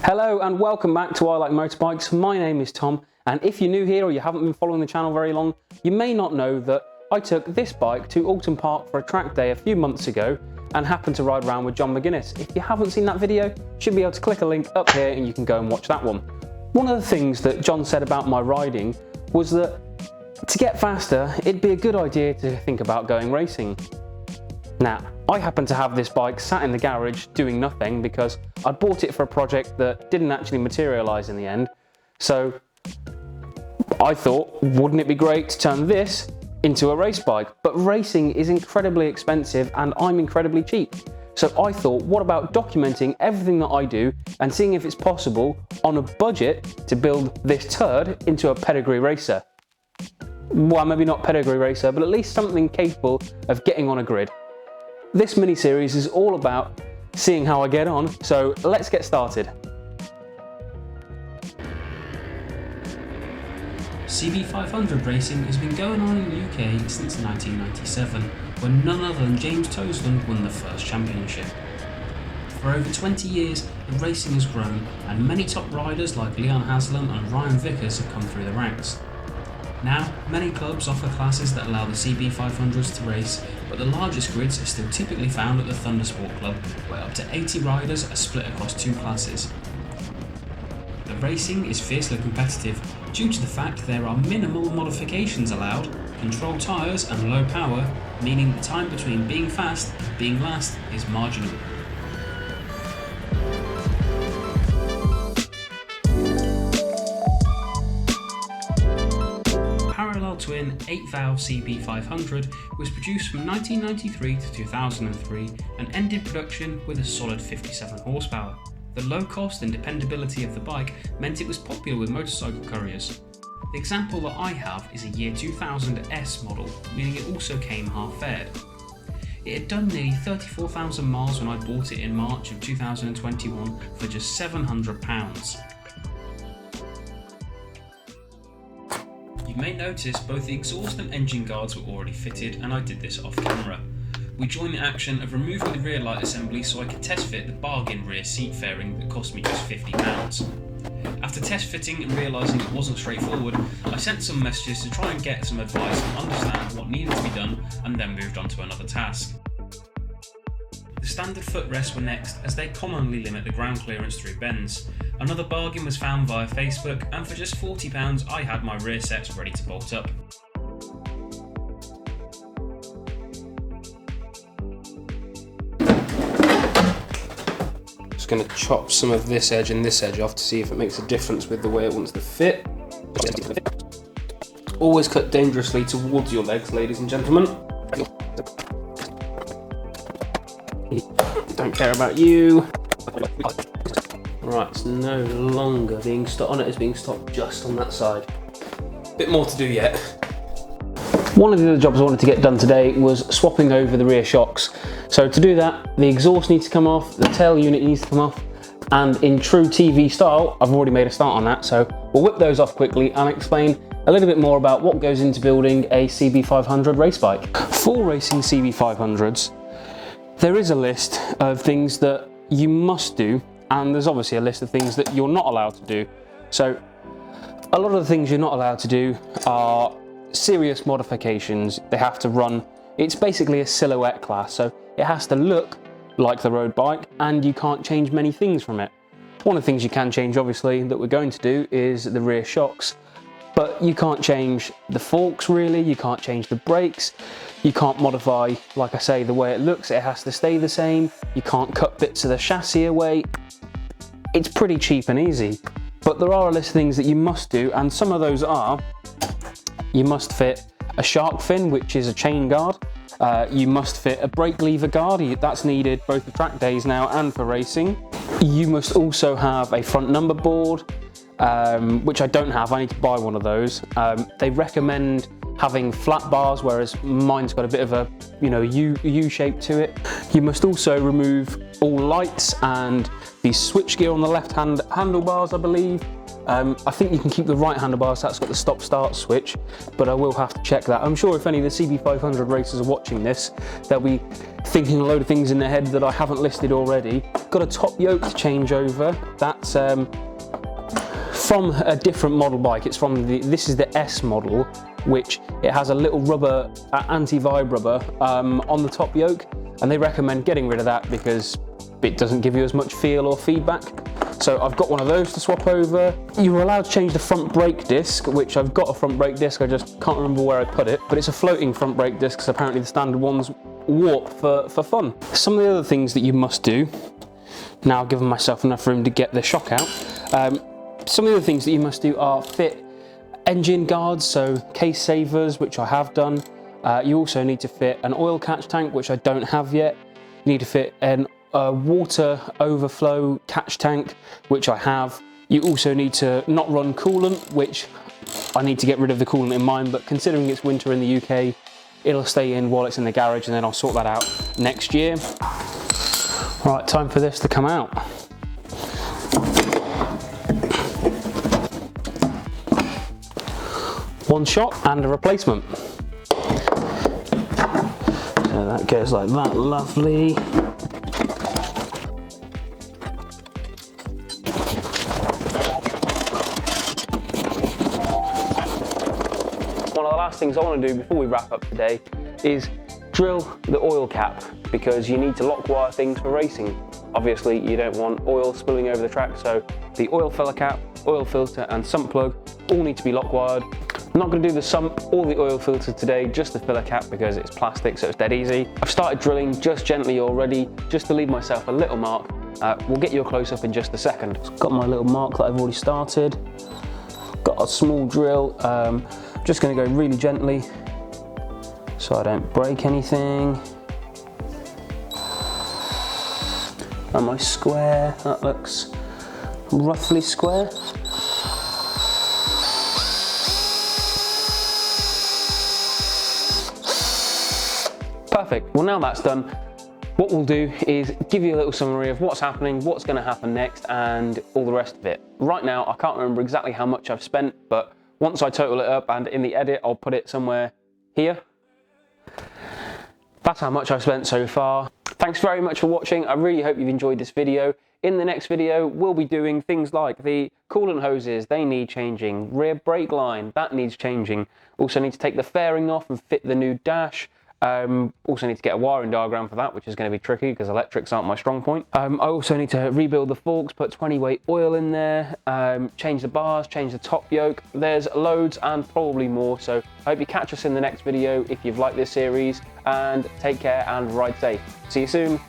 Hello and welcome back to I Like Motorbikes. My name is Tom, and if you're new here or you haven't been following the channel very long, you may not know that I took this bike to Alton Park for a track day a few months ago and happened to ride around with John McGuinness. If you haven't seen that video, you should be able to click a link up here and you can go and watch that one. One of the things that John said about my riding was that to get faster, it'd be a good idea to think about going racing. Now, I happen to have this bike sat in the garage doing nothing because I'd bought it for a project that didn't actually materialise in the end. So I thought, wouldn't it be great to turn this into a race bike? But racing is incredibly expensive and I'm incredibly cheap. So I thought, what about documenting everything that I do and seeing if it's possible on a budget to build this turd into a pedigree racer? Well, maybe not pedigree racer, but at least something capable of getting on a grid. This mini-series is all about seeing how I get on, so let's get started. CB500 racing has been going on in the UK since 1997, when none other than James Toseland won the first championship. For over 20 years, the racing has grown, and many top riders like Leon Haslam and Ryan Vickers have come through the ranks. Now, many clubs offer classes that allow the CB500s to race, but the largest grids are still typically found at the Thundersport Club, where up to 80 riders are split across two classes. The racing is fiercely competitive due to the fact there are minimal modifications allowed, controlled tyres and low power, meaning the time between being fast and being last is marginal. Parallel twin 8-valve CB500 was produced from 1993 to 2003 and ended production with a solid 57 horsepower. The low cost and dependability of the bike meant it was popular with motorcycle couriers. The example that I have is a year 2000 S model, meaning it also came half faired. It had done nearly 34,000 miles when I bought it in March of 2021 for just £700. You may notice both the exhaust and engine guards were already fitted, and I did this off camera. We joined the action of removing the rear light assembly so I could test fit the bargain rear seat fairing that cost me just £50. After test fitting and realising it wasn't straightforward, I sent some messages to try and get some advice and understand what needed to be done, and then moved on to another task. The standard footrests were next, as they commonly limit the ground clearance through bends. Another bargain was found via Facebook, and for just £40 I had my rear sets ready to bolt up. Just going to chop some of this edge and this edge off to see if it makes a difference with the way it wants to fit. Always cut dangerously towards your legs, ladies and gentlemen. Don't care about you. Right, it's no longer being stopped on it, it's being stopped just on that side. Bit more to do yet. One of the other jobs I wanted to get done today was swapping over the rear shocks. So to do that, the exhaust needs to come off, the tail unit needs to come off, and in true TV style, I've already made a start on that, so we'll whip those off quickly and explain a little bit more about what goes into building a CB500 race bike. For racing CB500s, there is a list of things that you must do, and there's obviously a list of things that you're not allowed to do. So a lot of the things you're not allowed to do are serious modifications. They have to run, it's basically a silhouette class, so it has to look like the road bike and you can't change many things from it. One of the things you can change, obviously, that we're going to do is the rear shocks, but you can't change the forks really, you can't change the brakes, you can't modify, like I say, the way it looks, it has to stay the same, you can't cut bits of the chassis away. It's pretty cheap and easy, but there are a list of things that you must do, and some of those are, you must fit a shark fin, which is a chain guard. You must fit a brake lever guard, that's needed both for track days now and for racing. You must also have a front number board, which I don't have, I need to buy one of those. They recommend having flat bars, whereas mine's got a bit of a U shape to it. You must also remove all lights and the switch gear on the left hand handlebars, I believe. I think you can keep the right handlebar, so that's got the stop-start switch, but I will have to check that. I'm sure if any of the CB500 racers are watching this, they'll be thinking a load of things in their head that I haven't listed already. Got a top yoke to change over. That's from a different model bike. It's from this is the S model, which it has a little rubber, anti-vibe rubber on the top yoke, and they recommend getting rid of that because it doesn't give you as much feel or feedback. So I've got one of those to swap over. You were allowed to change the front brake disc, which I've got a front brake disc, I just can't remember where I put it, but it's a floating front brake disc because apparently the standard ones warp for fun. Some of the other things that you must do, now I've given myself enough room to get the shock out, some of the other things that you must do are fit engine guards, so case savers, which I have done. You also need to fit an oil catch tank, which I don't have yet. You need to fit a water overflow catch tank, which I have. You also need to not run coolant, which I need to get rid of the coolant in mine, but considering it's winter in the UK, it'll stay in while it's in the garage and then I'll sort that out next year. Right, time for this to come out. One shot and a replacement. So that goes like that, lovely. One of the last things I want to do before we wrap up today is drill the oil cap, because you need to lock wire things for racing. Obviously you don't want oil spilling over the track, so the oil filler cap, oil filter and sump plug all need to be lock wired. I'm not going to do the sump or the oil filter today, just the filler cap because it's plastic, so it's dead easy. I've started drilling just gently already, just to leave myself a little mark. We'll get you a close-up in just a second. Got my little mark that I've already started. Got a small drill. Just going to go really gently so I don't break anything. Am I square? That looks roughly square. Perfect. Well, now that's done, what we'll do is give you a little summary of what's happening, what's going to happen next, and all the rest of it. Right now, I can't remember exactly how much I've spent, but once I total it up and in the edit, I'll put it somewhere here. That's how much I've spent so far. Thanks very much for watching. I really hope you've enjoyed this video. In the next video, we'll be doing things like the coolant hoses, they need changing. Rear brake line, that needs changing. Also need to take the fairing off and fit the new dash. Also need to get a wiring diagram for that, which is going to be tricky because electrics aren't my strong point. I also need to rebuild the forks, put 20 weight oil in there, change the bars, change the top yoke. There's loads and probably more, so I hope you catch us in the next video if you've liked this series, and take care and ride safe. See you soon.